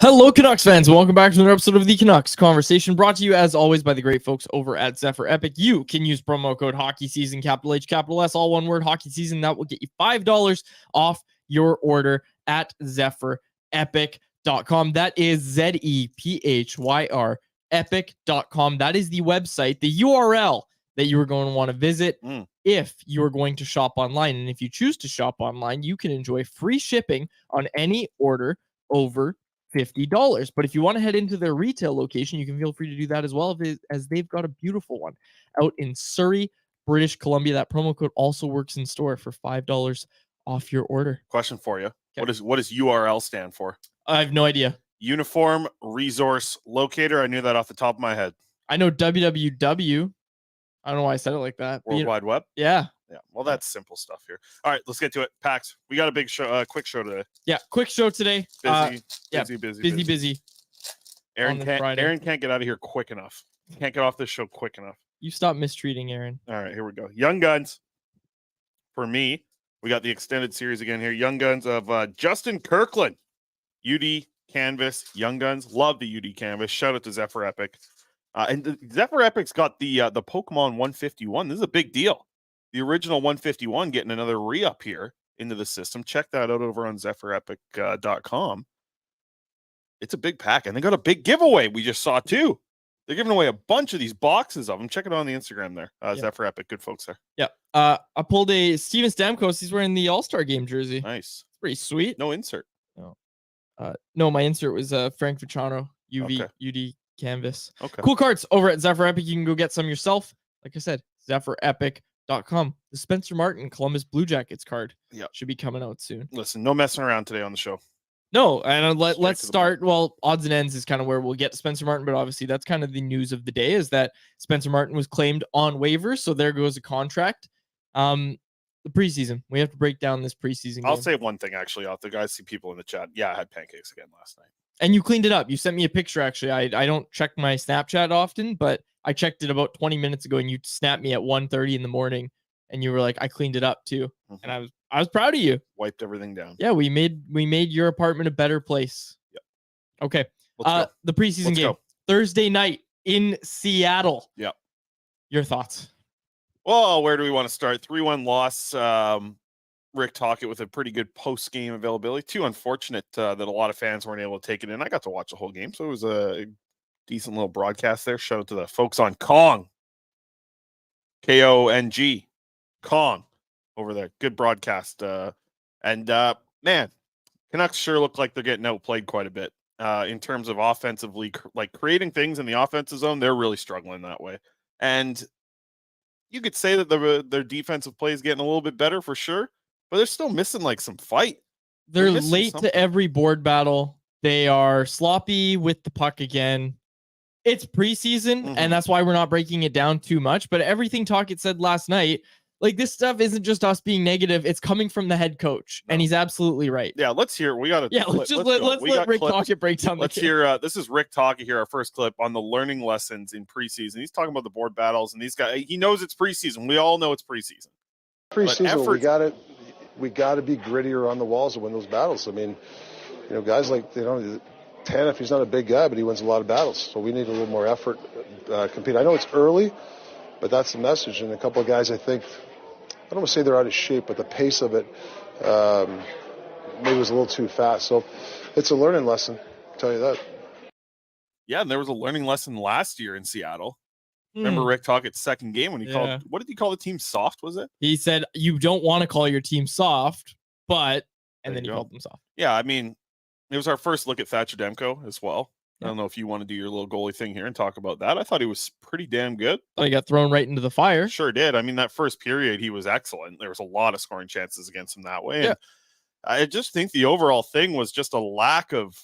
Hello, Canucks fans. Welcome back to another episode of the Canucks Conversation, brought to you as always by the great folks over at Zephyr Epic. You can use promo code Hockey Season, capital H, capital S, all one word, Hockey Season. That will get you $5 off your order at ZephyrEpic.com. That is ZEPHYR epic.com. That is the website, the URL that you are going to want to visit if you are going to shop online. And if you choose to shop online, you can enjoy free shipping on any order over $50. But if you want to head into their retail location, you can feel free to do that as well, as they've got a beautiful one out in Surrey, British Columbia. That promo code also works in store for $5 off your order. Question for you. Okay. What does URL stand for? I have no idea. Uniform Resource Locator. I knew that off the top of my head. I know www. I don't know why I said it like that. World Wide Web? Yeah. Yeah. Well, that's simple stuff here. All right, let's get to it. Pax, we got a big show, quick show today. Yeah, quick show today. Busy. Aaron can't get out of here quick enough. Can't get off this show quick enough. You stop mistreating Aaron. All right, here we go. Young Guns. For me, we got the extended series again here. Young Guns of Justin Kirkland. UD Canvas. Young Guns. Love the UD Canvas. Shout out to Zephyr Epic. And the Zephyr Epic's got the Pokemon 151. This is a big deal. The original 151 getting another re-up here into the system. Check that out over on ZephyrEpic.com. It's a big pack, and they got a big giveaway we just saw too. They're giving away a bunch of these boxes of them. Check it out on the Instagram there. Zephyr Epic, good folks there. Yeah. I pulled a Steven Stamkos. He's wearing the All-Star Game jersey. Nice. It's pretty sweet. No insert. No, my insert was Frank Vachano, UD Canvas. Okay. Cool cards over at Zephyr Epic. You can go get some yourself. Like I said, ZephyrEpic.com. The Spencer Martin Columbus Blue Jackets card should be coming out soon. Listen, no messing around today on the show. No, and let's start. Well, odds and ends is kind of where we'll get to Spencer Martin, but obviously that's kind of the news of the day is that Spencer Martin was claimed on waivers, so there goes a contract. The preseason, we have to break down this preseason game. I'll say one thing actually. Out the guys see people in the chat. Yeah, I had pancakes again last night. And you cleaned it up. You sent me a picture. Actually, I don't check my Snapchat often, but I checked it about 20 minutes ago, and you snapped me at 1:30 in the morning, and you were like, "I cleaned it up too," and I was proud of you. Wiped everything down. Yeah, we made your apartment a better place. Yep. Okay. Let's go. The preseason game Thursday night in Seattle. Yep. Your thoughts? Well, where do we want to start? 3-1 loss. Rick Tocchet with a pretty good post-game availability. Too unfortunate that a lot of fans weren't able to take it in. I got to watch the whole game, so it was a decent little broadcast there. Shout out to the folks on Kong. Kong. Kong over there. Good broadcast. Man, Canucks sure look like they're getting outplayed quite a bit in terms of offensively, like creating things in the offensive zone. They're really struggling that way. And you could say that their defensive play is getting a little bit better for sure, but they're still missing like some fight. They're late to every board battle. They are sloppy with the puck again. It's preseason, and that's why we're not breaking it down too much. But everything Tocchet said last night, like this stuff isn't just us being negative. It's coming from the head coach, and he's absolutely right. Yeah, let's hear. We got to. Yeah, let's let Rick Tocchet break down. Let's hear. This is Rick Tocchet here. Our first clip on the learning lessons in preseason. He's talking about the board battles, and these guys. He knows it's preseason. We all know it's preseason. Preseason, we got to be grittier on the walls to win those battles. I mean, guys like Tanev, he's not a big guy, but he wins a lot of battles. So we need a little more effort, compete. I know it's early, but that's the message. And a couple of guys, I think. I don't want to say they're out of shape, but the pace of it maybe was a little too fast. So it's a learning lesson, I'll tell you that. Yeah, and there was a learning lesson last year in Seattle. Remember Rick Tocchet's second game when he called, what did he call the team, soft, was it? He said, you don't want to call your team soft, and then he called them soft. Yeah, I mean, it was our first look at Thatcher Demko as well. I don't know if you want to do your little goalie thing here and talk about that. I thought he was pretty damn good. He got thrown right into the fire. Sure did. I mean, that first period, he was excellent. There was a lot of scoring chances against him that way. And I just think the overall thing was just a lack of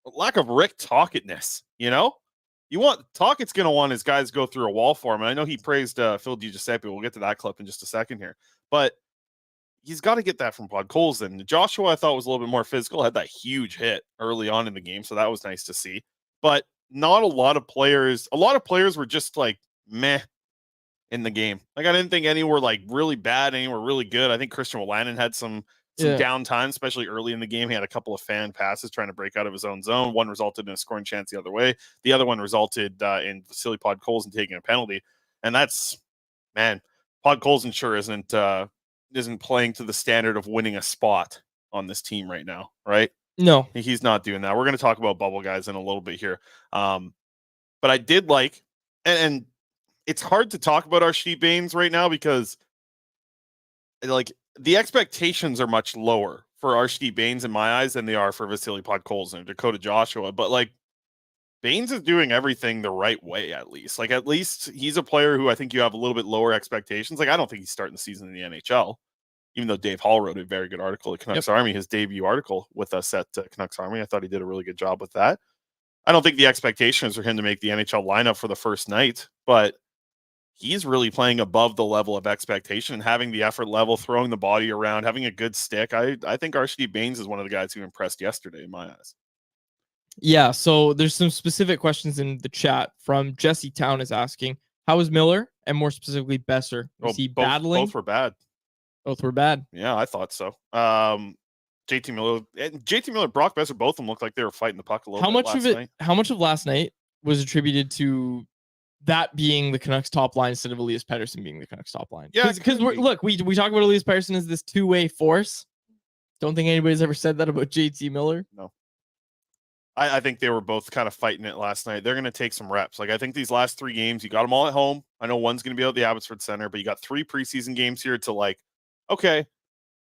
Rick Tocchetness, You want Tocchet's going to want his guys to go through a wall for him. And I know he praised Phil Di Giuseppe. We'll get to that clip in just a second here. But he's got to get that from Podkolzin. Joshua, I thought, was a little bit more physical, had that huge hit early on in the game, so that was nice to see. But not a lot of players were just like meh in the game. Like, I didn't think any were like really bad, any were really good. I think Christian Wolanin had some some downtime, especially early in the game. He had a couple of fan passes trying to break out of his own zone. One resulted in a scoring chance the other way. The other one resulted in Vasily Podkolzin taking a penalty. And that's, man, Podkolzin sure isn't playing to the standard of winning a spot on this team right now, right? No. He's not doing that. We're going to talk about bubble guys in a little bit here. But I did like, and it's hard to talk about Archie Bains right now because like the expectations are much lower for Archie Bains in my eyes than they are for Vasily Podkolzin or Dakota Joshua. But like Bains is doing everything the right way, at least. Like at least he's a player who I think you have a little bit lower expectations. Like I don't think he's starting the season in the NHL, even though Dave Hall wrote a very good article at Canucks Army, his debut article with us at Canucks Army. I thought he did a really good job with that. I don't think the expectations are him to make the NHL lineup for the first night, but he's really playing above the level of expectation and having the effort level, throwing the body around, having a good stick. I think Archie Bains is one of the guys who impressed yesterday in my eyes. Yeah, so there's some specific questions in the chat from Jesse Town is asking, how is Miller and more specifically Besser? Was he battling? Both were bad. Both were bad. Yeah, I thought so. JT Miller, Brock Besser, both of them looked like they were fighting the puck a little bit last night. How much of last night was attributed to that being the Canucks top line instead of Elias Pettersson being the Canucks top line? Yeah, because we talk about Elias Pettersson as this two-way force. Don't think anybody's ever said that about JT Miller. No. I think they were both kind of fighting it last night. They're going to take some reps. Like I think these last 3 games, you got them all at home. I know one's going to be out at the Abbotsford Center, but you got 3 preseason games here to like, okay,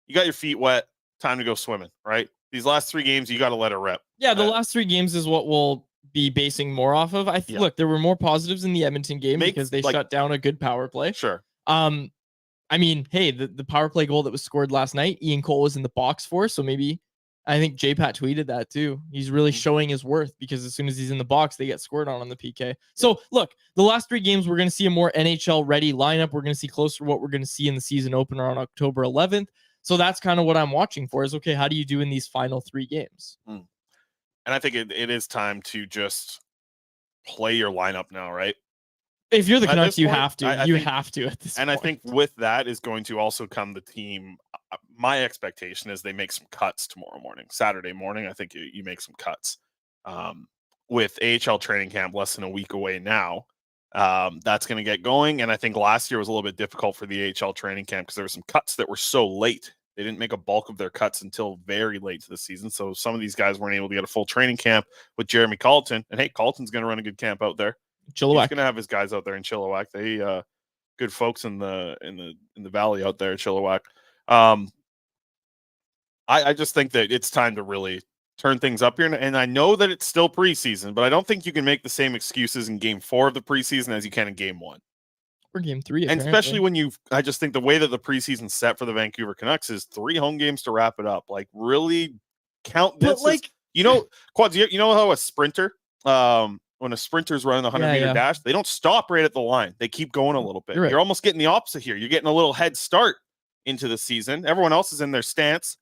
you got your feet wet, time to go swimming, right? These last 3 games, you got to let it rep. Yeah, the last 3 games is what we'll be basing more off of. Look, there were more positives in the Edmonton game because they shut down a good power play. Sure. I mean, hey, the power play goal that was scored last night, Ian Cole was in the box for, so maybe I think J-Pat tweeted that too. He's really showing his worth because as soon as he's in the box, they get scored on the PK. So look, the last 3 games, we're going to see a more NHL ready lineup. We're going to see closer to what we're going to see in the season opener on October 11th. So that's kind of what I'm watching for is, okay, how do you do in these final 3 games? And I think it is time to just play your lineup now, right? If you're the Canucks, you point, have to. Have to at this point. And I think with that is going to also come the team. My expectation is they make some cuts tomorrow morning, Saturday morning. I think you make some cuts. With AHL training camp less than a week away now, that's going to get going. And I think last year was a little bit difficult for the AHL training camp because there were some cuts that were so late. They didn't make a bulk of their cuts until very late to the season. So some of these guys weren't able to get a full training camp with Jeremy Colleton. And hey, Colleton's going to run a good camp out there. Chilliwack. He's going to have his guys out there in Chilliwack. They good folks in the valley out there at Chilliwack. I just think that it's time to really turn things up here. And I know that it's still preseason, but I don't think you can make the same excuses in game 4 of the preseason as you can in game 1. Or game 3. And especially when I just think the way that the preseason's set for the Vancouver Canucks is 3 home games to wrap it up. Like really count this. Quads, you know how a sprinter, when a sprinter's running a 100-meter dash, they don't stop right at the line. They keep going a little bit. You're right. You're almost getting the opposite here. You're getting a little head start into the season. Everyone else is in their stance.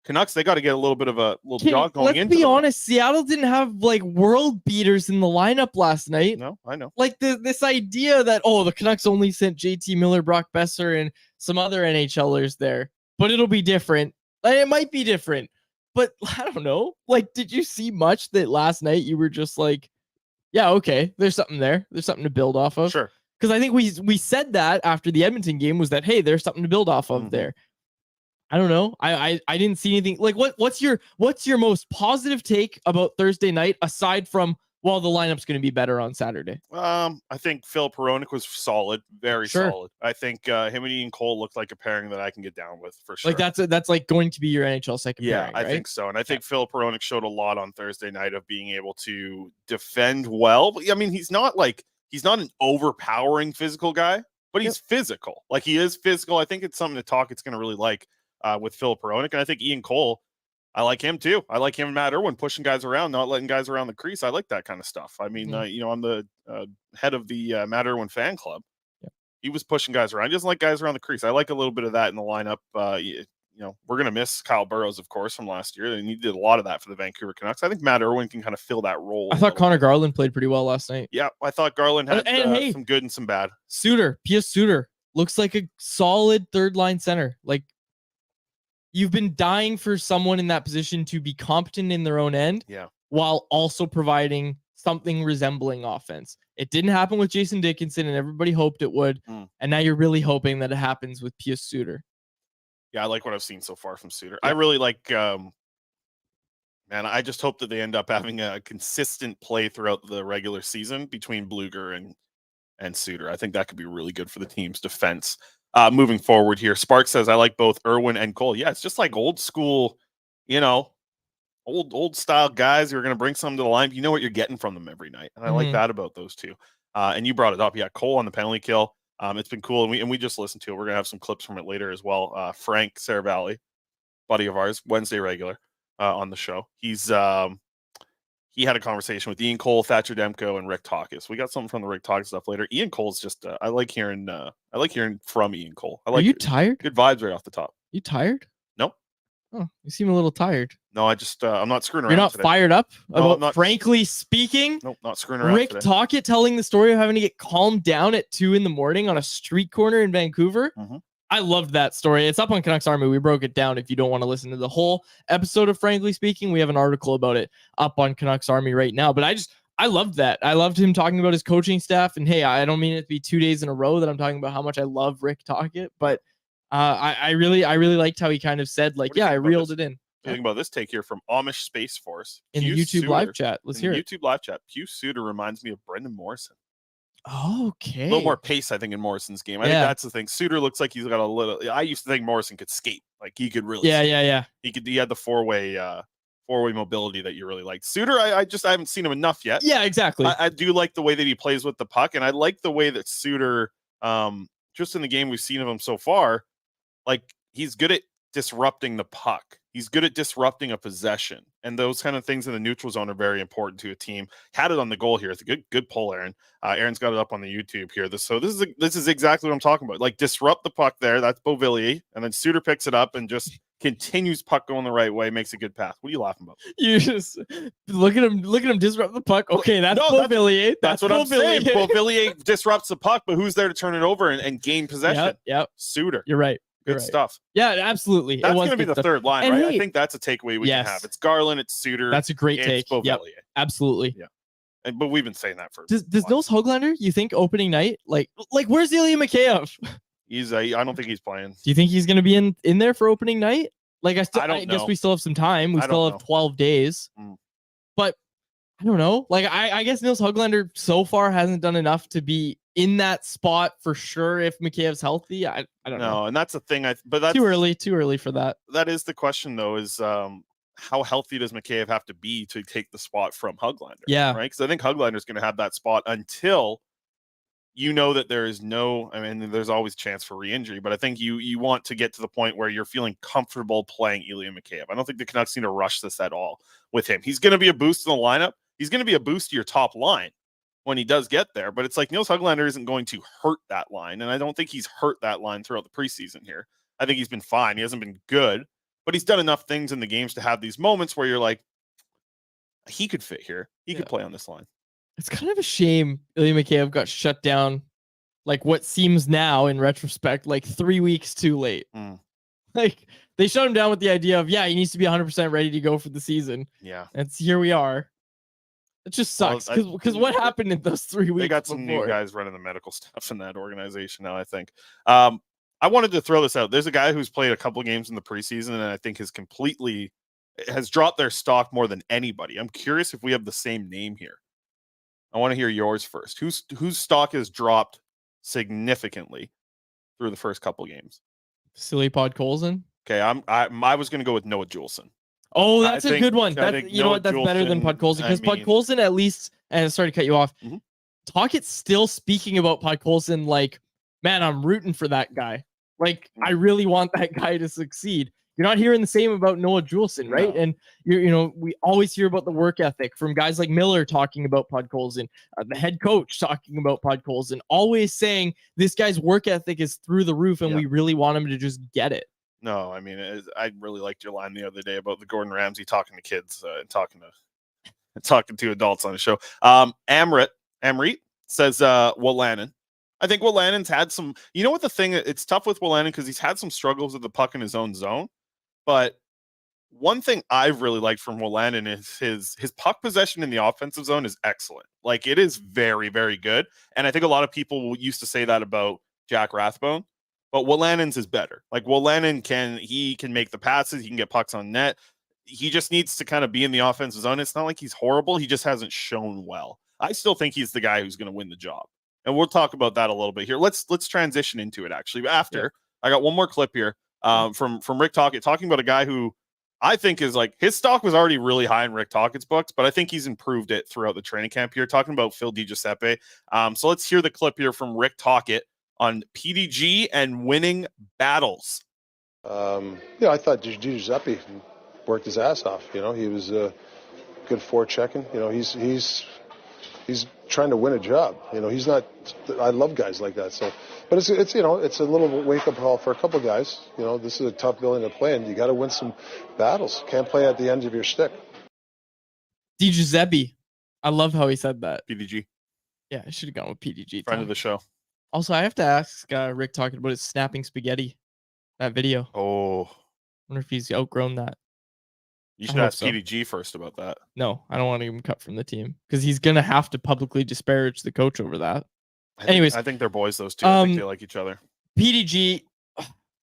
Canucks, they got to get a little bit of a jog going into. Let's be honest, Seattle didn't have like world beaters in the lineup last night. No, I know. Like this idea that, the Canucks only sent JT Miller, Brock Besser, and some other NHLers there, but it'll be different. Like, it might be different. But I don't know. Like, did you see much that last night you were just like, yeah, okay, there's something there. There's something to build off of. Sure. Because I think we said that after the Edmonton game was that, hey, there's something to build off of there. I don't know. I didn't see anything. Like, what's your most positive take about Thursday night aside from, well, the lineup's going to be better on Saturday? I think Phil Peronic was solid, very solid. I think him and Ian Cole looked like a pairing that I can get down with for sure. Like that's like going to be your NHL second pairing, I right? think so. And I think Phil Peronic showed a lot on Thursday night of being able to defend well. But I mean, he's not an overpowering physical guy, but he's physical. Like he is physical. I think it's something to talk. It's going to really like with Phil Peronic. And I think Ian Cole, I like him too. I like him and Matt Irwin pushing guys around, not letting guys around the crease. I like that kind of stuff. I mean, I'm the head of the Matt Irwin fan club. He was pushing guys around. He doesn't like guys around the crease. I like a little bit of that in the lineup. We're going to miss Kyle Burrows, of course, from last year. And he did a lot of that for the Vancouver Canucks. I think Matt Irwin can kind of fill that role. I thought Connor Garland played pretty well last night. Yeah, I thought Garland had some good and some bad. Pius Suter looks like a solid third line center. Like, you've been dying for someone in that position to be competent in their own end, while also providing something resembling offense. It didn't happen with Jason Dickinson, and everybody hoped it would. And now you're really hoping that it happens with Pius Suter. Yeah, I like what I've seen so far from Suter. I really like, man, I just hope that they end up having a consistent play throughout the regular season between Bluger and Suter. I think that could be really good for the team's defense. Moving forward here, Spark says, I like both Irwin and Cole. Yeah, it's just like old school, old style guys who are going to bring something to the line. You know what you're getting from them every night. And I like that about those two. And you brought it up. Yeah, Cole on the penalty kill. It's been cool. And we just listened to it. We're going to have some clips from it later as well. Frank Saravalli, buddy of ours, Wednesday regular on the show. He had a conversation with Ian Cole, Thatcher Demko, and Rick Tocchet. So we got something from the Rick Tocchet stuff later. Ian Cole's just I like hearing from Ian Cole. Are you tired? Good vibes right off the top. You tired? No. Oh, you seem a little tired. No, I just I'm not screwing around. You're not today. fired up No, about frankly speaking? Nope, not screwing around. Rick today. Tocchet telling the story of having to get calmed down at 2 a.m. on a street corner in Vancouver. I loved that story. It's up on Canucks Army. We broke it down. If you don't want to listen to the whole episode of Frankly Speaking, we have an article about it up on Canucks Army right now. But I loved that. I loved him talking about his coaching staff. And hey, I don't mean it to be 2 days in a row that I'm talking about how much I love Rick Tocchet, but I really liked how he kind of said, like, I reeled it in. What do you think about this take here from Amish Space Force in the YouTube live chat? Let's hear it. YouTube live chat. Pius Suter reminds me of Brendan Morrison. Okay. A little more pace, I think, in Morrison's game. I think that's the thing. Suter looks like he's got a little. I used to think Morrison could skate. Like he could really. Yeah. He had the four-way mobility that you really liked. Suter, I haven't seen him enough yet. Yeah, exactly. I do like the way that he plays with the puck, and I like the way that Suter, just in the game we've seen of him so far, like he's good at disrupting the puck. He's good at disrupting a possession, and those kind of things in the neutral zone are very important to a team. Had it on the goal here. It's a good pull, Aaron. Aaron's got it up on the YouTube here. This is exactly what I'm talking about. Like disrupt the puck there. That's Beauvillier, and then Suter picks it up and just continues puck going the right way, makes a good pass. What are you laughing about? You just look at him disrupt the puck. Okay, that's Beauvillier. That's what I'm saying. Beauvillier disrupts the puck, but who's there to turn it over and gain possession? Yep. Suter. You're right. Good stuff. Yeah, absolutely. That's going to be the third line, and right? I think that's a takeaway we can have. It's Garland, it's Suter. That's a great take. Yep, absolutely. Yeah. But we've been saying that for. Does Nils Höglander, you think opening night, like where's Ilya Mikheyev? I don't think he's playing. Do you think he's going to be in there for opening night? Like I guess we still have some time. We still have 12 days. But I don't know. Like I guess Nils Höglander so far hasn't done enough to be in that spot for sure. If Mikheyev's healthy, I don't know. And that's the thing. But that's too early for that. That is the question, though. Is how healthy does Mikheyev have to be to take the spot from Höglander? Yeah, right. Because I think Höglander is going to have that spot until that there is no. I mean, there's always chance for re-injury, but I think you want to get to the point where you're feeling comfortable playing Ilya Mikheyev. I don't think the Canucks need to rush this at all with him. He's going to be a boost in the lineup. He's going to be a boost to your top line when he does get there, but it's like Nils Höglander isn't going to hurt that line, and I don't think he's hurt that line throughout the preseason here. I think he's been fine. He hasn't been good, but he's done enough things in the games to have these moments where you're like, he could fit here. He could play on this line. It's kind of a shame Ilya Mikheyev got shut down, like what seems now in retrospect, like 3 weeks too late. Like they shut him down with the idea of, he needs to be 100% ready to go for the season. Yeah. And here we are. It just sucks because what happened in those 3 weeks? They got some new guys running the medical stuff in that organization now, I think. I wanted to throw this out. There's a guy who's played a couple of games in the preseason and I think has dropped their stock more than anybody. I'm curious if we have the same name here. I want to hear yours first. Whose stock has dropped significantly through the first couple of games? Vasily Podkolzin. Okay, I was going to go with Noah Juleson. Oh, that's a good one. You know what? That's better than Podkolzin because Podkolzin, at least, and sorry to cut you off. Tocchet's still speaking about Podkolzin like, man, I'm rooting for that guy. Like, I really want that guy to succeed. You're not hearing the same about Noah Juleson, right? No. And we always hear about the work ethic from guys like Miller talking about Podkolzin, the head coach talking about Podkolzin, always saying this guy's work ethic is through the roof, and we really want him to just get it. No, I mean, I really liked your line the other day about the Gordon Ramsay talking to kids and talking to adults on the show. Amrit says Wolanin. I think Wolanen's had some. You know what the thing? It's tough with Wolanin because he's had some struggles with the puck in his own zone. But one thing I've really liked from Wolanin is his puck possession in the offensive zone is excellent. Like, it is very, very good. And I think a lot of people used to say that about Jack Rathbone, but Wolanin's is better. Like, Wolanin can make the passes, he can get pucks on net. He just needs to kind of be in the offensive zone. It's not like he's horrible. He just hasn't shown well. I still think he's the guy who's going to win the job. And we'll talk about that a little bit here. Let's transition into it, actually. After, I got one more clip here from Rick Tocchet talking about a guy who I think is like, his stock was already really high in Rick Tocchet's books, but I think he's improved it throughout the training camp here, talking about Phil Di Giuseppe. So let's hear the clip here from Rick Tocchet on PDG and winning battles. I thought Di Giuseppe worked his ass off. He was good forechecking. He's trying to win a job. He's not. I love guys like that. So, but it's it's a little wake up call for a couple guys. This is a tough building to play in. You got to win some battles. Can't play at the end of your stick. Di Giuseppe. I love how he said that. PDG. Yeah, I should have gone with PDG. Friend of the show. Also, I have to ask Rick talking about his snapping spaghetti. That video. Oh. I wonder if he's outgrown that. You should ask PDG first about that. No, I don't want him cut from the team because he's going to have to publicly disparage the coach over that. I think they're boys, those two. I think they like each other. PDG,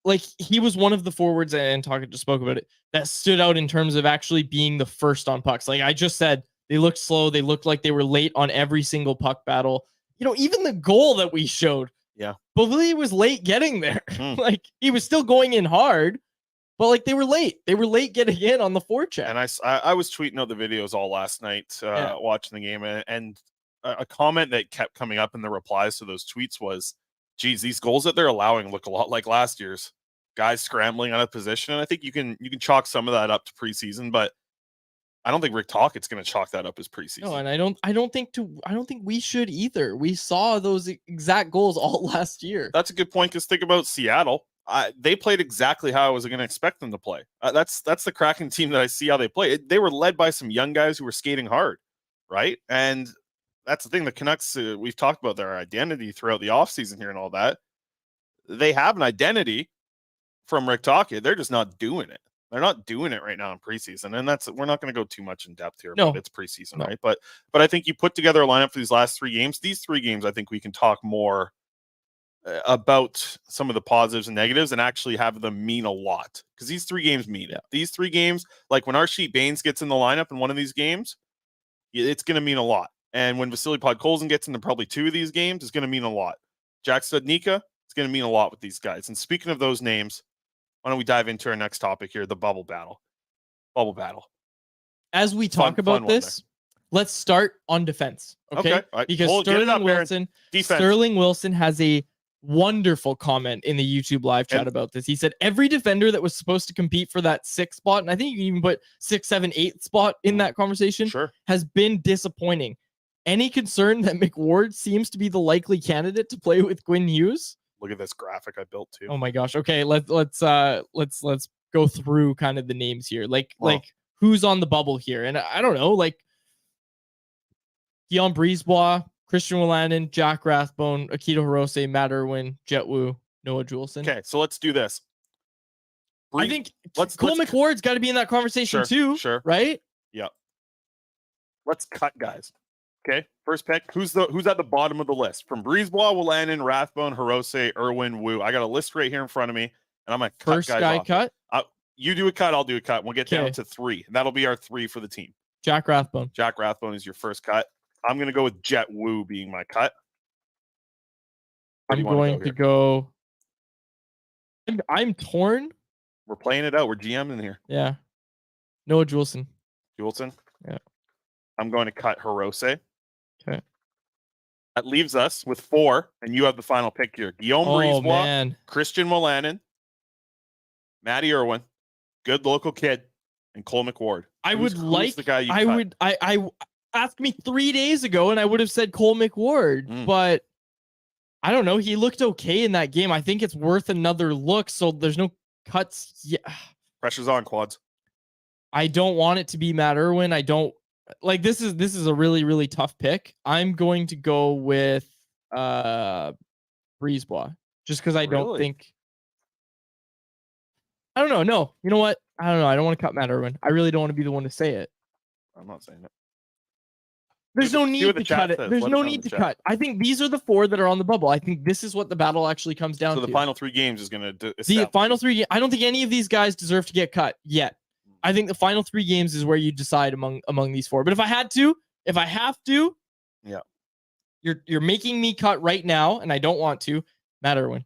like, he was one of the forwards, and Tocchet just spoke about it, that stood out in terms of actually being the first on pucks. Like I just said, they looked slow. They looked like they were late on every single puck battle. Even the goal that we showed. Yeah. Bovili was late getting there. Like, he was still going in hard. But like, they were late. They were late getting in on the forecheck. And I was tweeting out the videos all last night, watching the game, and a comment that kept coming up in the replies to those tweets was, geez, these goals that they're allowing look a lot like last year's. Guys scrambling out of position. And I think you can chalk some of that up to preseason, but I don't think Rick Tocchet's going to chalk that up as preseason. No, and I don't think we should either. We saw those exact goals all last year. That's a good point, because think about Seattle. They played exactly how I was going to expect them to play. That's the Kraken team that I see how they play. They were led by some young guys who were skating hard, right? And that's the thing. The Canucks, we've talked about their identity throughout the offseason here and all that. They have an identity from Rick Tocchet. They're just not doing it. They're not doing it right now in preseason, and we're not going to go too much in depth here. No, but it's preseason, right? But I think you put together a lineup for these last 3 games. These 3 games, I think we can talk more about some of the positives and negatives and actually have them mean a lot, because these 3 games mean it. These 3 games, like when Archie Bains gets in the lineup in one of these games, it's going to mean a lot. And when Vasily Podkolzin gets into probably 2 of these games, it's going to mean a lot. Jack Studnicka, it's going to mean a lot with these guys. And speaking of those names, why don't we dive into our next topic here, the bubble battle. Bubble battle. As we talk about this, let's start on defense. Okay. Right. Because Sterling Wilson has a wonderful comment in the YouTube live chat about this. He said every defender that was supposed to compete for that 6th spot, and I think you can even put 6, 7, 8th spot in that conversation, has been disappointing. Any concern that McWard seems to be the likely candidate to play with Quinn Hughes? Look at this graphic I built too. Oh my gosh. Okay, let's go through kind of the names here. Like who's on the bubble here? And I don't know, like Guillaume Brisebois, Christian Wolanin, Jack Rathbone, Akito Hirose, Matt Irwin, Jet Wu, Noah Juleson. Okay, so let's do this. I think Cole McWard's got to be in that conversation too. Sure. Right? Yeah. Let's cut, guys. Okay, first pick. Who's at the bottom of the list? From Brisebois, Wolanin, Rathbone, Hirose, Irwin, Wu. I got a list right here in front of me, and I'm gonna cut first guys guy off. cut. You do a cut, I'll do a cut. We'll get down to 3. And that'll be our 3 for the team. Jack Rathbone. Jack Rathbone is your first cut. I'm gonna go with Jet Wu being my cut. I'm going to go. I'm torn. We're playing it out. We're GMing here. Yeah. Noah Juleson. Juleson. Yeah. I'm going to cut Hirose. Okay. That leaves us with 4, and you have the final pick here. Guillaume Brisebois, Christian Wolanin, Matty Irwin, good local kid, and Cole McWard. Who's the guy you cut? I asked me 3 days ago, and I would have said Cole McWard, but I don't know. He looked okay in that game. I think it's worth another look. So there's no cuts. Yeah. Pressure's on, Quads. I don't want it to be Matt Irwin. I don't like this is a really, really tough pick. I'm going to go with Brisebois just because I don't think I don't know. No, you know what? I don't know. I don't want to cut Matt Irwin. I really don't want to be the one to say it. I'm not saying it. There's no need to cut it. There's no need to cut. I think these are the 4 that are on the bubble. I think this is what the battle actually comes down to. So the final 3 games is going to the final 3. I don't think any of these guys deserve to get cut yet. I think the final 3 games is where you decide among these 4. But if I have to, yeah, you're making me cut right now, and I don't want to. Matt Irwin.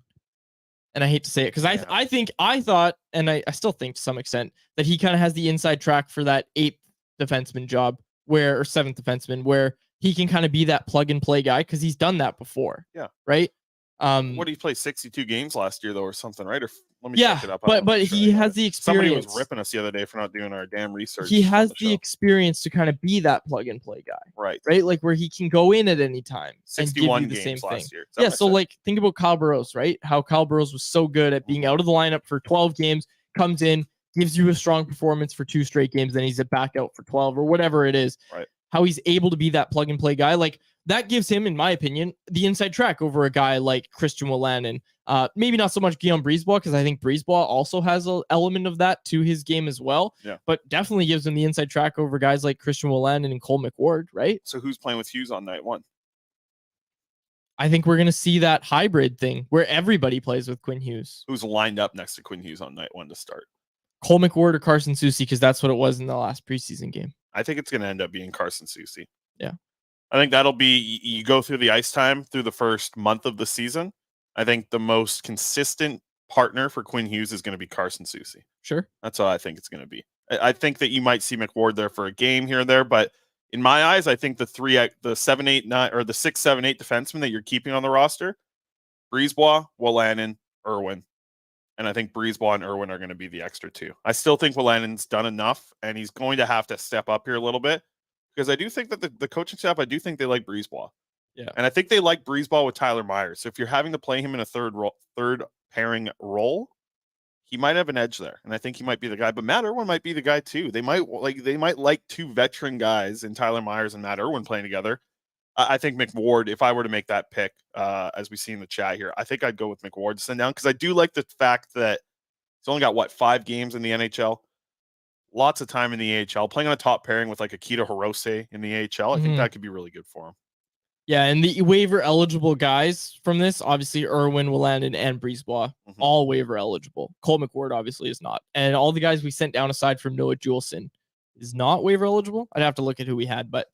And I hate to say it because I thought, and I still think to some extent, that he kind of has the inside track for that 8th defenseman job or 7th defenseman where he can kind of be that plug and play guy because he's done that before. Yeah. Right. What did he play 62 games last year though, or something, right? Or let me check it up. But he has the experience. Somebody was ripping us the other day for not doing our damn research. He has the experience to kind of be that plug and play guy. Right. Like where he can go in at any time 61 and give you the games same last thing. year. Yeah. So like think about Kyle Burrows, right? How Kyle Burrows was so good at being out of the lineup for 12 games, comes in, gives you a strong performance for 2 straight games, then he's back out for 12 or whatever it is. Right. How he's able to be that plug and play guy. Like that gives him, in my opinion, the inside track over a guy like Christian Wolanin. Maybe not so much Guillaume Brisebois, because I think Brisebois also has an element of that to his game as well. Yeah. But definitely gives him the inside track over guys like Christian Wolanin and Cole McWard, right? So who's playing with Hughes on night 1? I think we're going to see that hybrid thing where everybody plays with Quinn Hughes. Who's lined up next to Quinn Hughes on night 1 to start? Cole McWard or Carson Soucy, because that's what it was in the last preseason game. I think it's going to end up being Carson Soucy. Yeah. I think that'll be, you go through the ice time through the first month of the season. I think the most consistent partner for Quinn Hughes is going to be Carson Soucy. Sure. That's all I think it's going to be. I think that you might see McWard there for a game here and there, but in my eyes, I think the 7, 8, 9, or the 6, 7, 8 defensemen that you're keeping on the roster, Brisebois, Wolanin, Irwin. And I think Brisebois and Irwin are going to be the extra 2. I still think Wolanin's done enough, and he's going to have to step up here a little bit because I do think that the coaching staff, I do think they like Brisebois. Yeah. And I think they like Brisebois with Tyler Myers. So if you're having to play him in a third pairing role, he might have an edge there. And I think he might be the guy, but Matt Irwin might be the guy too. They might like 2 veteran guys in Tyler Myers and Matt Irwin playing together. I think McWard, if I were to make that pick, as we see in the chat here, I think I'd go with McWard to send down because I do like the fact that he's only got 5 games in the NHL, lots of time in the AHL, playing on a top pairing with like Akito Hirose in the AHL. I think that could be really good for him. Yeah, and the waiver eligible guys from this, obviously Irwin, Wolanin, and Brisebois, all waiver eligible. Cole McWard obviously is not, and all the guys we sent down aside from Noah Juleson is not waiver eligible. I'd have to look at who we had, but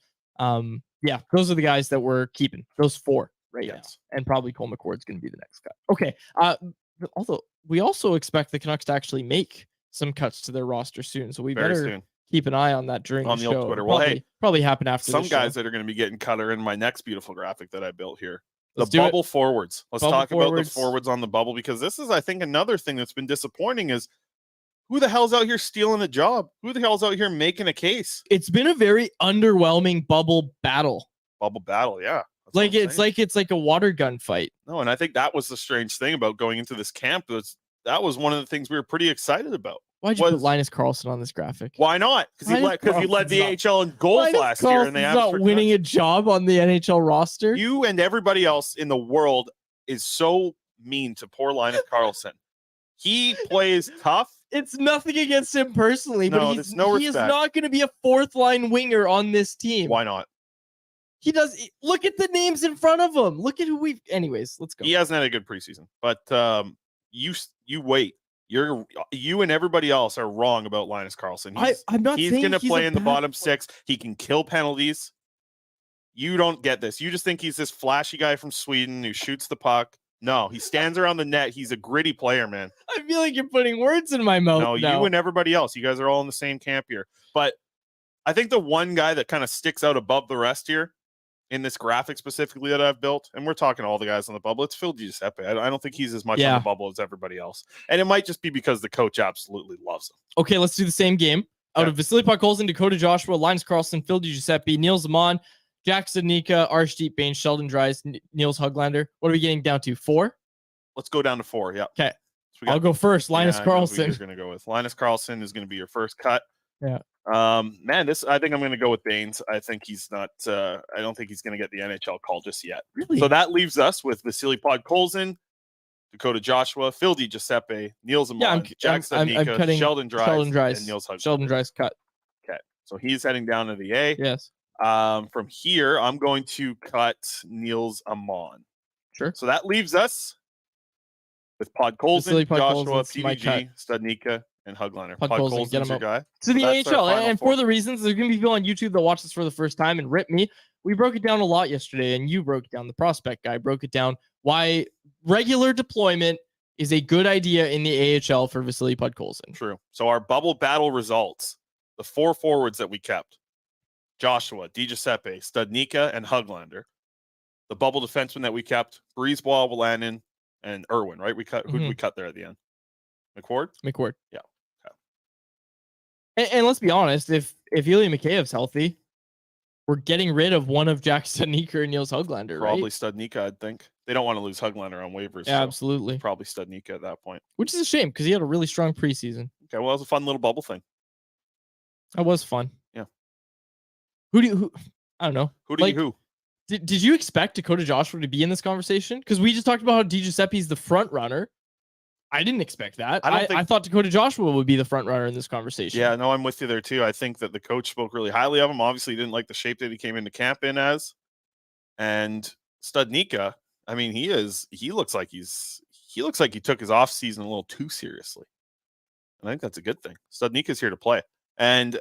yeah, those are the guys that we're keeping. Those 4 right now. And probably Cole McWard's going to be the next guy. Okay. Although we also expect the Canucks to actually make some cuts to their roster soon. So we better keep an eye on that during the show. Twitter. Well, probably happen after some guys that are going to be getting cut are in my next beautiful graphic that I built here. The bubble forwards. Let's talk about the forwards on the bubble, because this is, I think, another thing that's been disappointing is who the hell's out here stealing the job? Who the hell's out here making a case? It's been a very underwhelming bubble battle. Bubble battle, yeah. It's like a water gun fight. No, and I think that was the strange thing about going into this camp. That was one of the things we were pretty excited about. Why'd you put Linus Karlsson on this graphic? Why not? Because he led the AHL in goals last year, and they not winning a job on the NHL roster. You and everybody else in the world is so mean to poor Linus Karlsson. He plays tough. It's nothing against him personally, but he is not going to be a 4th line winger on this team. Why not? He does. Look at the names in front of him. Look at who we've. Anyways, let's go. He hasn't had a good preseason, but you wait. You and everybody else are wrong about Linus Karlsson. I'm not. He's going to play in the bottom 6. He can kill penalties. You don't get this. You just think he's this flashy guy from Sweden who shoots the puck. No, he stands around the net. He's a gritty player, man. I feel like you're putting words in my mouth. No, you and everybody else. You guys are all in the same camp here. But I think the one guy that kind of sticks out above the rest here in this graphic specifically that I've built, and we're talking all the guys on the bubble, it's Phil Di Giuseppe. I don't think he's as much on the bubble as everybody else. And it might just be because the coach absolutely loves him. Okay, let's do the same game. Out of Vasily Podkolzin, Dakota Joshua, Linus Karlsson, Phil Di Giuseppe, Niels Zaman, Jack Studnicka, Arshdeep Bain, Sheldon Dries, Niels Höglander. What are we getting down to? 4? Let's go down to 4. Yeah. Okay. So I'll go first. Linus Karlsson. You're going to go with Linus Karlsson is going to be your first cut. Yeah. Man, I think I'm going to go with Baines. I think he's not. I don't think he's going to get the NHL call just yet. Really? So that leaves us with Vasily Podkolzin, Dakota Joshua, Phil Di Giuseppe, Niels Amon, Jack I'm Studnicka, cutting Sheldon Dries, and Niels Hugson. Sheldon Dries cut. Okay, so he's heading down to the A. Yes. From here, I'm going to cut Niels Amon. Sure. So that leaves us with Podkolzin, Joshua, PDG, Studnicka, and Huglander. Podkolzin, get him your guy. to the AHL. And for the reasons, there's going to be people on YouTube that watch this for the first time and rip me. We broke it down a lot yesterday, and you broke it down. The prospect guy broke it down why regular deployment is a good idea in the AHL for Vasily Podkolzin. True. So our bubble battle results, the 4 forwards that we kept, Joshua, Di Giuseppe, Studnicka, and Huglander. The bubble defenseman that we kept, Breezeball, Wolanin, and Irwin, right? Who did we cut there at the end? McWard? McWard. Yeah. Okay. And let's be honest, if Ilya Mikheyev's healthy, we're getting rid of one of Jack Studnicka and Niels Huglander, Probably right? Studnicka, I'd think. They don't want to lose Huglander on waivers. Yeah, so absolutely. Probably Studnicka at that point. Which is a shame because he had a really strong preseason. Okay, well, it was a fun little bubble thing. That was fun. Yeah. Who I don't know. Who? Did you expect Dakota Joshua to be in this conversation? Because we just talked about how Di Giuseppe's the front runner. I didn't expect that. I thought Dakota Joshua would be the front runner in this conversation. Yeah, no, I'm with you there too. I think that the coach spoke really highly of him. Obviously, he didn't like the shape that he came into camp in as. And Studnicka, I mean, he looks like he took his off season a little too seriously. And I think that's a good thing. Studnicka's here to play. And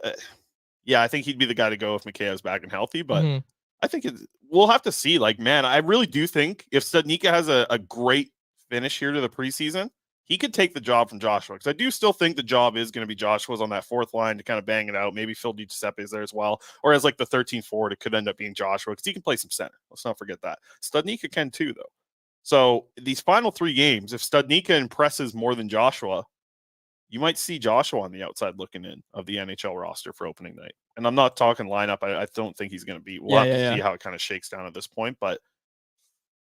yeah, I think he'd be the guy to go if Mikheyev's back and healthy, but I think we'll have to see. Like, man, I really do think if Studnicka has a great finish here to the preseason, he could take the job from Joshua, because I do still think the job is going to be Joshua's on that fourth line to kind of bang it out. Maybe Phil Di Giuseppe is there as well. Or as like the 13 forward, it could end up being Joshua because he can play some center. Let's not forget that. Studnicka can too, though. So these final 3 games, if Studnicka impresses more than Joshua, you might see Joshua on the outside looking in of the NHL roster for opening night. And I'm not talking lineup. I don't think he's going to be. We'll have to see how it kind of shakes down at this point, but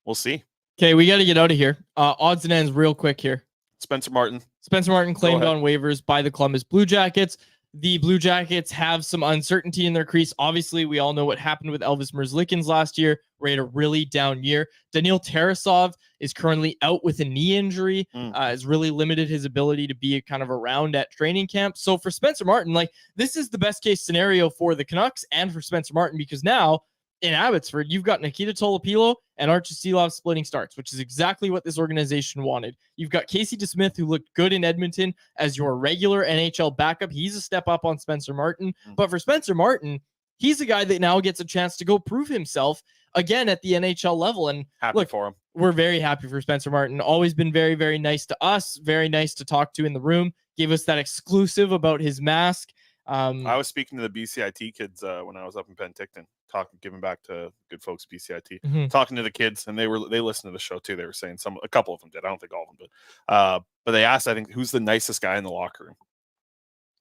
we'll see. Okay, we got to get out of here. Odds and ends real quick here. Spencer Martin claimed on waivers by the Columbus Blue Jackets. The Blue Jackets have some uncertainty in their crease. Obviously, we all know what happened with Elvis Merzlikins last year. We had a really down year. Daniil Tarasov is currently out with a knee injury. Has really limited his ability to be kind of around at training camp. So for Spencer Martin, like, this is the best case scenario for the Canucks and for Spencer Martin, because now in Abbotsford, you've got Nikita Tolopilo and Archie Silov splitting starts, which is exactly what this organization wanted. You've got Casey DeSmith, who looked good in Edmonton as your regular NHL backup. He's a step up on Spencer Martin. But for Spencer Martin, he's a guy that now gets a chance to go prove himself again at the NHL level. And happy for him. We're very happy for Spencer Martin. Always been very, very nice to us. Very nice to talk to in the room. Gave us that exclusive about his mask. I was speaking to the BCIT kids when I was up in Penticton, giving back to good folks at BCIT, talking to the kids, and they listened to the show too. They were saying a couple of them did. I don't think all of them did. But they asked, I think, who's the nicest guy in the locker room?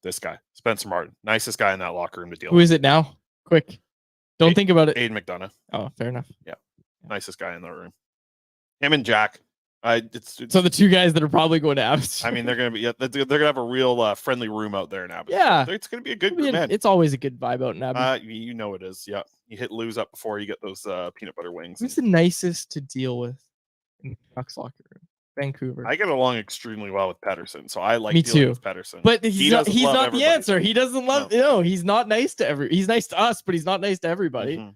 This guy, Spencer Martin, nicest guy in that locker room to deal with. Who is it now? Quick. Don't think about it. Aiden McDonough. Oh, fair enough. Yeah. Nicest guy in the room. Him and Jack. So the 2 guys that are probably going to Abbotsford. I mean, they're gonna have a real friendly room out there in Abbotsford. Yeah, it's gonna be a good group, man. It's always a good vibe out in Abbotsford. You know it is. Yeah, you hit Lou's up before you get those peanut butter wings. Who's the nicest to deal with in the Canucks locker room? Vancouver. I get along extremely well with Pedersen, so I like Me dealing too. with Pedersen. But he's not everybody. the answer. He doesn't love. No, he's not nice to he's nice to us, but he's not nice to everybody.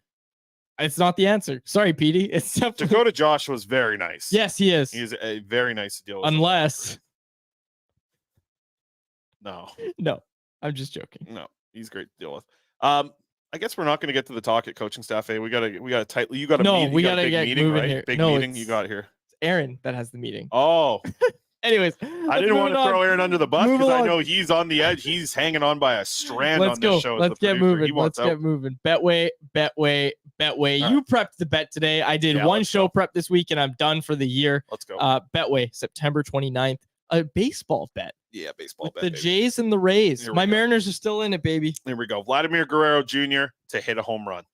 It's not the answer. Sorry, Petey. It's Dakota Joshua was very nice. Yes, he is. He's a very nice to deal with. Unless. No, I'm just joking. No, he's great to deal with. I guess we're not going to get to the talk at coaching staff. We got to tightly. You got a meeting. We got to get meeting, moving right? here. Big meeting you got here. It's Aaron that has the meeting. Oh. Anyways, I didn't want to throw Aaron under the bus because I know he's on the edge. He's hanging on by a strand on this show. Let's get moving. Get moving. Betway. Right. You prepped the bet today. I did one show prep this week, and I'm done for the year. Let's go. Betway, September 29th. A baseball bet. Yeah, baseball with bet. The Jays and the Rays. My Mariners are still in it, baby. Here we go. Vladimir Guerrero Jr. to hit a home run.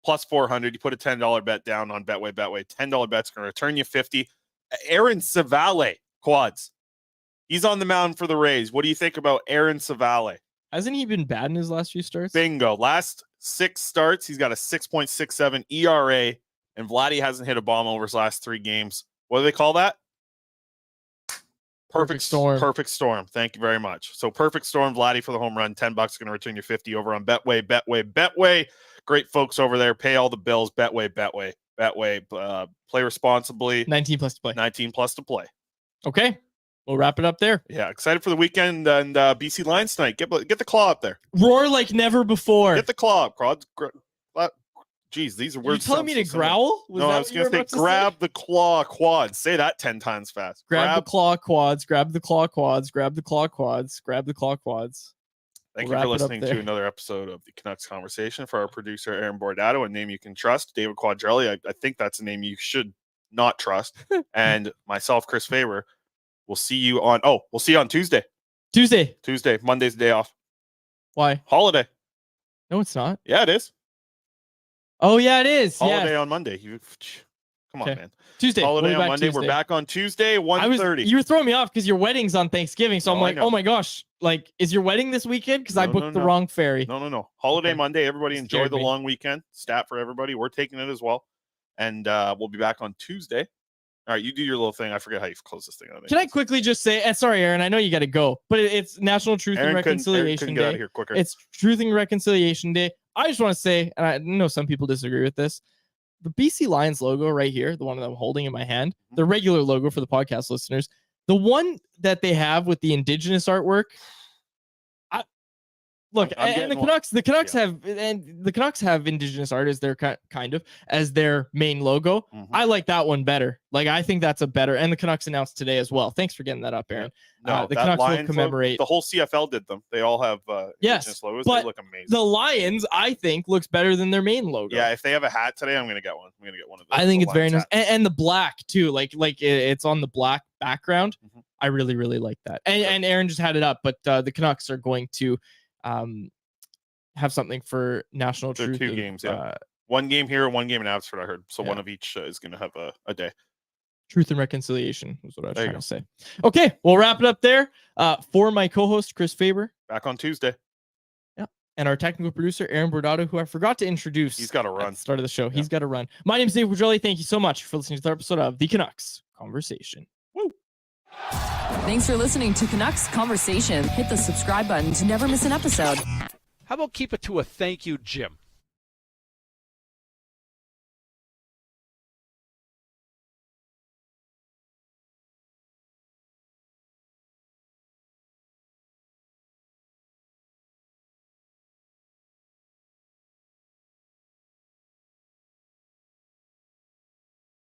Plus 400. You put a $10 bet down on Betway. $10 bet's going to return you 50. Aaron Savale quads. He's on the mound for the Rays. What do you think about Aaron Savale? Hasn't he been bad in his last few starts? Bingo. Last 6 starts, he's got a 6.67 ERA, and Vladdy hasn't hit a bomb over his last 3 games. What do they call that? Perfect storm. Perfect storm. Thank you very much. So perfect storm, Vladdy for the home run. $10 going to return your 50 over on Betway. Betway. Great folks over there. Pay all the bills. Betway. Play responsibly. 19 plus to play. 19 plus to play. Okay. We'll wrap it up there. Yeah, excited for the weekend and BC Lions tonight. Get the claw up there. Roar like never before. Get the claw up, Quads. Jeez, these are words. You telling me to growl? No, I was going to say grab the claw quads. Say that 10 times fast. Grab the claw quads. Grab the claw quads. Grab the claw quads. Grab the claw quads. Thank you for listening to another episode of the Canucks Conversation. For our producer, Aaron Bordato, a name you can trust, David Quadrelli. I think that's a name you should not trust. And myself, Chris Faber. We'll see you on Tuesday. Tuesday. Monday's the day off. Why? Holiday. No, it's not. Yeah, it is. Oh, yeah, it is. Holiday on Monday. Come on, man. Tuesday. Holiday on Monday. We're back on Tuesday, 1:30. You were throwing me off because your wedding's on Thanksgiving. So I'm like, oh my gosh. Like, is your wedding this weekend? Because I booked the wrong ferry. No. Holiday Monday. Everybody enjoy the long weekend. Stat for everybody. We're taking it as well. And we'll be back on Tuesday. All right, you do your little thing. I forget how you close this thing out. Can I quickly just say, sorry, Aaron, I know you got to go, but it's National Truth and Reconciliation Day. Get out of here quicker. It's Truth and Reconciliation Day. I just want to say, and I know some people disagree with this, the BC Lions logo right here, the one that I'm holding in my hand, the regular logo for the podcast listeners, the one that they have with the Indigenous artwork. The Canucks have Indigenous art as their kind of as their main logo. Mm-hmm. I like that one better. Like, I think that's a better, and the Canucks announced today as well. Thanks for getting that up, Aaron. The Canucks will commemorate. The whole CFL did them. They all have Indigenous logos. They look amazing. The Lions, I think, looks better than their main logo. Yeah, if they have a hat today, I'm gonna get one. I'm gonna get one of those. I think it's very nice, and the black too. Like it's on the black background. Mm-hmm. I really, really like that. And Aaron just had it up, but the Canucks are going to have something for National Truth. 2 games, yeah. One game here, one game in Abbotsford, I heard. So one of each is going to have a day. Truth and Reconciliation is what I was trying to say. Okay, we'll wrap it up there. For my co-host, Chris Faber. Back on Tuesday. Yeah. And our technical producer, Aaron Bordato, who I forgot to introduce. He's got to run. At the start of the show. Yeah. He's got to run. My name is Dave Quadrelli. Thank you so much for listening to the episode of the Canucks Conversation. Woo! Thanks for listening to Canucks Conversation. Hit the subscribe button to never miss an episode. How about keep it to a thank you, Jim?